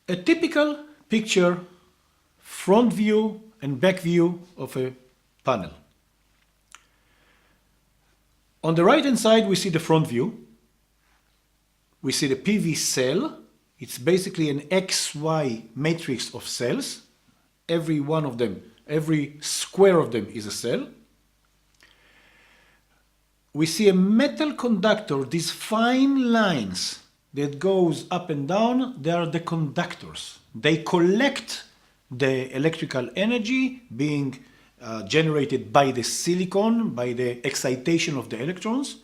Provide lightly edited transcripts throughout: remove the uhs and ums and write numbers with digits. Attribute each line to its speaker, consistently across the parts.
Speaker 1: A typical picture, front view and back view of a panel. On the right hand side we see the front view. We see the PV cell. It's basically an XY matrix of cells. Every one of them, every square of them is a cell. We see a metal conductor, these fine lines that goes up and down, they are the conductors. They collect the electrical energy being generated by the silicon, by the excitation of the electrons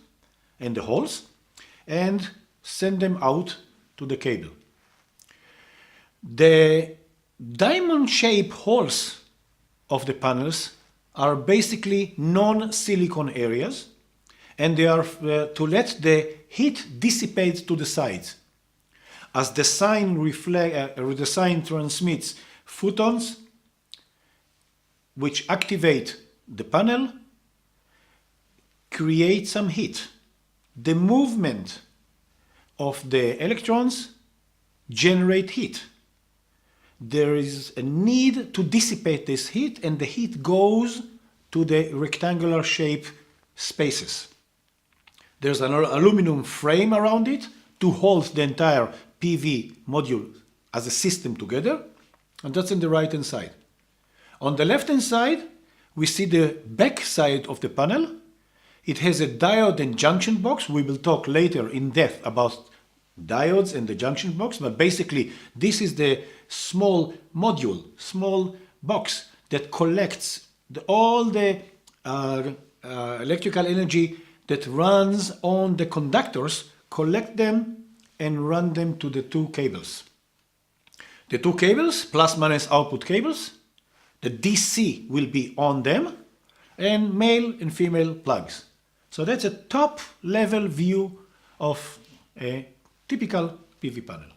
Speaker 1: and the holes, and send them out to the cable. The diamond-shaped holes of the panels are basically non-silicon areas, and they are to let the heat dissipate to the sides. As the sign transmits photons, which activate the panel, create some heat. The movement of the electrons generate heat. There is a need to dissipate this heat, and the heat goes to the rectangular shaped spaces. There's an aluminum frame around it to hold the entire PV module as a system together, and that's on the right hand side. On the left hand side, we see the back side of the panel. It has a diode and junction box. We will talk later in depth about diodes and the junction box, but basically this is the small module, small box that collects all the electrical energy that runs on the conductors, collect them and run them to the two cables. The two cables, plus minus output cables, the DC will be on them, and male and female plugs. So that's a top level view of a typical PV panel.